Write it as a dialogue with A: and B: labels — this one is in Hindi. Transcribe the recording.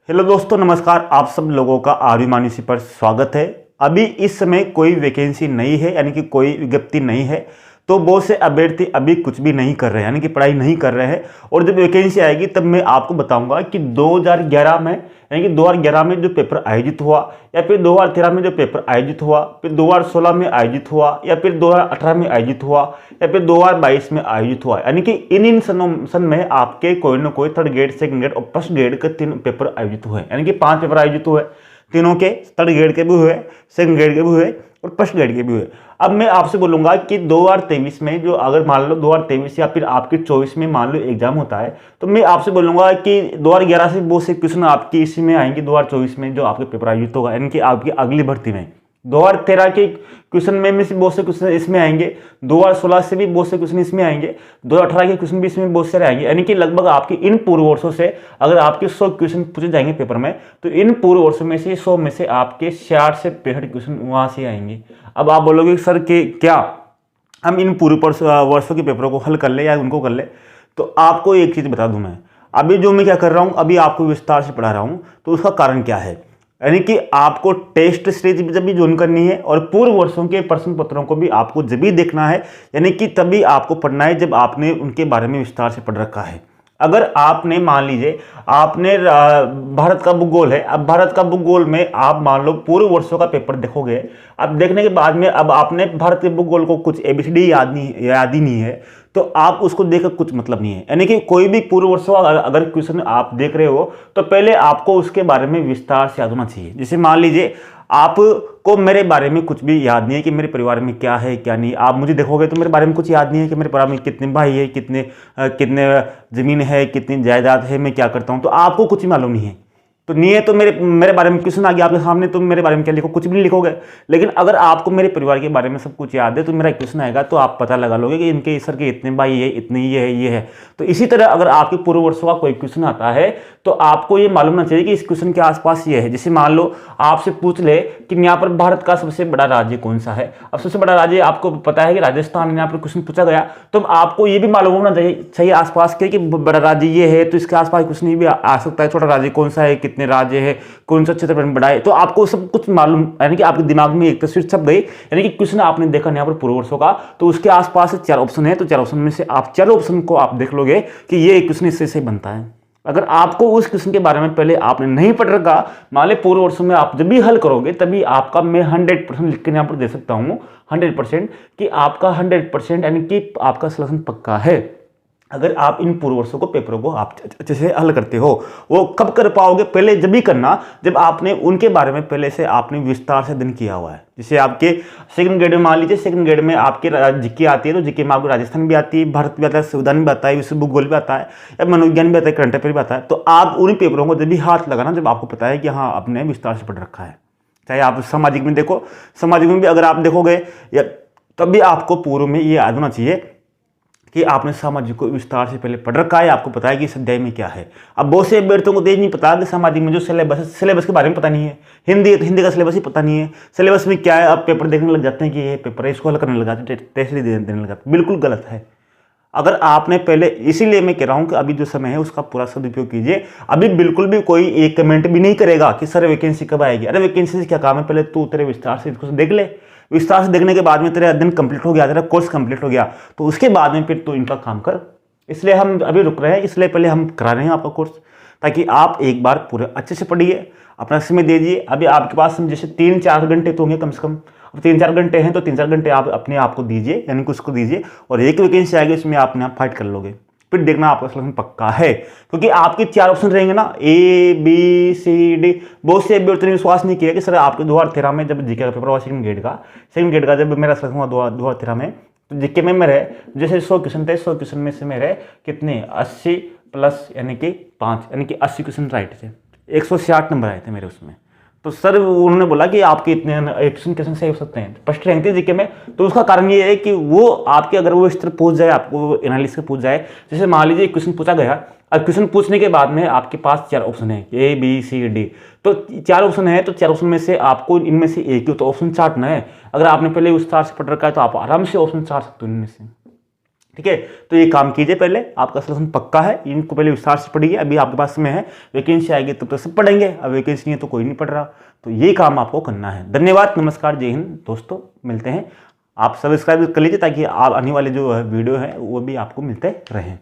A: हेलो दोस्तों, नमस्कार। आप सब लोगों का आर्मी मानसी पर स्वागत है। अभी इस समय कोई वैकेंसी नहीं है, यानी कि कोई विज्ञप्ति नहीं है, तो बहुत से अभ्यर्थी अभी कुछ भी नहीं कर रहे हैं, यानी कि पढ़ाई नहीं कर रहे हैं। और जब वैकेंसी आएगी तब मैं आपको बताऊंगा कि 2011 में, यानी कि 2011 में जो पेपर आयोजित हुआ, या फिर 2013 में जो पेपर आयोजित हुआ, फिर 2016 में आयोजित हुआ, या फिर 2018 में आयोजित हुआ, या फिर 2022 में आयोजित हुआ, यानी कि इन सन में आपके कोई ना कोई थर्ड ग्रेड, सेकंड ग्रेड और फर्स्ट ग्रेड के 3 पेपर आयोजित हुए, यानी कि 5 पेपर आयोजित हुए। तीनों के थर्ड ग्रेड के भी हुए, सेकंड ग्रेड के भी हुए और फर्स्ट ग्रेड के भी हुए। अब मैं आपसे बोलूंगा कि 2023 में जो, अगर मान लो 2023 या फिर आपके 24 में मान लो एग्जाम होता है, तो मैं आपसे बोलूंगा कि 2011 से बहुत से क्वेश्चन आपकी इसी में आएंगे 2024 में, जो आपके पेपर आयोजित होगा, यानी कि आपकी अगली भर्ती में। 2013 के क्वेश्चन में से बहुत से क्वेश्चन इसमें आएंगे, 2016 से भी बहुत से क्वेश्चन इसमें आएंगे, 2018 के क्वेश्चन भी इसमें बहुत सारे आएंगे, यानी कि लगभग आपके इन पूर्व वर्षों से अगर आपके 100 क्वेश्चन पूछे जाएंगे पेपर में, तो इन पूर्व वर्षों में से 100 में से आपके 60 से 65 क्वेश्चन वहां से आएंगे। अब आप बोलोगे सर कि क्या हम इन पूर्व वर्षों के पेपरों को हल कर ले या उनको कर ले, तो आपको एक चीज बता दूं, मैं अभी जो मैं क्या कर रहा हूं, अभी आपको विस्तार से पढ़ा रहा हूं, तो उसका कारण क्या है, यानी कि आपको टेस्ट सीरीज जब भी ज्वाइन करनी है और पूर्व वर्षों के प्रश्न पत्रों को भी आपको जब भी देखना है, यानी कि तभी आपको पढ़ना है जब आपने उनके बारे में विस्तार से पढ़ रखा है। अगर आपने मान लीजिए आपने भारत का भूगोल है, अब भारत का भूगोल में आप मान लो पूर्व वर्षों का पेपर देखोगे, अब देखने के बाद में अब आपने भारत के भूगोल को कुछ एबीसीडी याद ही नहीं है, तो आप उसको देखकर कुछ मतलब नहीं है। यानी कि कोई भी पूर्व वर्षों अगर क्वेश्चन आप देख रहे हो, तो पहले आपको उसके बारे में विस्तार से याद होना चाहिए। जैसे मान लीजिए आपको मेरे बारे में कुछ भी याद नहीं है कि मेरे परिवार में क्या है क्या नहीं, आप मुझे देखोगे तो मेरे बारे में कुछ याद नहीं है कि मेरे परिवार में कितने भाई है, कितने जमीन है, कितनी जायदाद है, मैं क्या करता हूं, तो आपको कुछ ही मालूम नहीं है। तो नहीं है तो मेरे बारे में क्वेश्चन आ गया आपके सामने, तो मेरे बारे में क्या लिखो, कुछ भी नहीं लिखोगे। लेकिन अगर आपको मेरे परिवार के बारे में सब कुछ याद है, तो मेरा क्वेश्चन आएगा तो आप पता लगा लोगे कि इनके सर के इतने भाई है, इतने ये है। तो इसी तरह अगर आपके पूर्व वर्षों का कोई क्वेश्चन आता है, तो आपको ये मालूम होना चाहिए कि इस क्वेश्चन के आसपास ये है। जैसे मान लो आपसे पूछ ले कि यहाँ पर भारत का सबसे बड़ा राज्य कौन सा है, अब सबसे बड़ा राज्य आपको पता है कि राजस्थान, यहाँ पर क्वेश्चन पूछा गया, तो आपको ये भी मालूम होना चाहिए आसपास के कि बड़ा राज्य ये है, तो इसके आसपास क्वेश्चन ये भी आ सकता है, छोटा राज्य कौन सा है, कितने राज्य है, कौन सा क्षेत्र बड़ा है, तो आपको सब कुछ मालूम, यानी कि आपके दिमाग में एक तस्वीर छप गई। यानी कि क्वेश्चन आपने देखा यहाँ पर पूर्व वर्षों का, तो उसके आसपास 4 ऑप्शन है, तो 4 ऑप्शन में से आप 4 ऑप्शन को आप देख लोगे कि ये क्वेश्चन इससे से बनता है। अगर आपको उस क्वेश्चन के बारे में पहले आपने नहीं पढ़ रखा, मान ले पूर्व वर्षों में आप जब भी हल करोगे, तभी आपका मैं 100% लिख के यहाँ पर दे सकता हूँ 100% कि आपका 100% यानी कि आपका सिलेक्शन पक्का है। अगर आप इन पूर्व वर्षों को पेपरों को आप अच्छे से हल करते हो। वो कब कर पाओगे, पहले जब भी करना जब आपने उनके बारे में पहले से आपने विस्तार से अध्ययन किया हुआ है। जैसे आपके सेकंड ग्रेड में, मान लीजिए सेकंड ग्रेड में आपके जीके आती है, तो जीके में आपको राजस्थान भी आती है, भारत भी आता है, संविधान भी आता है, विश्व भूगोल भी आता है, या मनोविज्ञान भी आता है, करंट अफेयर भी आता है। तो आप उन पेपरों को जब भी हाथ लगाना जब आपको पता है कि हाँ आपने विस्तार से पढ़ रखा है। चाहे आप सामाजिक में देखो, सामाजिक में भी अगर आप देखोगे या तब भी आपको पूर्व में ये याद होना चाहिए कि आपने सामाजिक को विस्तार से पहले पढ़ रखा है, आपको पता है कि इस अध्याय में क्या है। अब बहुत से अभ्यर्थियों को नहीं पता कि सामाजिक में जो सिलेबस के बारे में पता नहीं है, हिंदी का सिलेबस ही पता नहीं है, सिलेबस में क्या है, अब पेपर देखने लग जाते हैं कि ये पेपर है, इसको हल करने लग जाते हैं, टेस्ट देने लग जाते हैं। बिल्कुल गलत है। अगर आपने पहले, इसीलिए मैं कह रहा हूं कि अभी जो समय है उसका पूरा सदुपयोग कीजिए। अभी बिल्कुल भी कोई एक कमेंट भी नहीं करेगा कि सर वैकेंसी कब आएगी। अरे वैकेंसी से क्या काम है, पहले तू तेरे विस्तार से इसको देख ले। विस्तार से देखने के बाद में तेरा अध्ययन कंप्लीट हो गया, तेरा कोर्स कंप्लीट हो गया, तो उसके बाद में फिर तू इनका काम कर। इसलिए हम अभी रुक रहे हैं, इसलिए पहले हम करा रहे हैं आपका कोर्स, ताकि आप एक बार पूरे अच्छे से पढ़िए, अपना समय दीजिए। अभी आपके पास जैसे 3-4 घंटे तो होंगे कम से कम, अब 3-4 घंटे हैं तो 3-4 घंटे आप अपने आप को दीजिए, यानी कि उसको दीजिए, और एक वैकेंसी आएगी उसमें आपने आप फाइट कर लोगे, फिर देखना आपका सिलेक्शन पक्का है। क्योंकि आपके 4 ऑप्शन रहेंगे ना, ए बी सी डी। बहुत से अभ्यर्थियों ने विश्वास नहीं किया कि सर आपके 2013 में जब जीके का पेपर हुआ सेकंड ग्रेड का जब मेरा सिलेक्शन हुआ 2013 में, तो जीके में मेरे जैसे 100 क्वेश्चन थे, 100 क्वेश्चन में से मेरे कितने 80 प्लस यानी कि 5, यानी कि 80 क्वेश्चन राइट थे, 160 नंबर आए थे मेरे उसमें। तो सर उन्होंने बोला कि आपके इतने क्वेश्चन कैसे सही हो सकते हैं, फर्स्ट रैंक थे जीके में। तो उसका कारण ये है कि वो आपके, अगर वो इस तरह पूछ जाए, आपको एनालिसिस पूछ जाए, जैसे मान लीजिए क्वेश्चन पूछा गया, अब क्वेश्चन पूछने के बाद में आपके पास 4 ऑप्शन है, ए बी सी डी, तो 4 ऑप्शन है, तो 4 ऑप्शन में से आपको इनमें से एक ही तो ऑप्शन चाटना है। अगर आपने पहले विस्तार से पढ़ रखा है तो आप आराम से ऑप्शन चाट सकते हो इनमें से। ठीक है, तो ये काम कीजिए, पहले आपका सिलेक्शन पक्का है, इनको पहले विस्तार से पढ़िए। अभी आपके पास में है, वैकेंसी आएगी तब तो सब पढ़ेंगे, अब वैकेंसी नहीं है तो कोई नहीं पढ़ रहा, तो ये काम आपको करना है। धन्यवाद, नमस्कार, जय हिंद दोस्तों, मिलते हैं। आप सब्सक्राइब कर लीजिए ताकि आप आने वाले जो वीडियो है वो भी आपको मिलते रहें।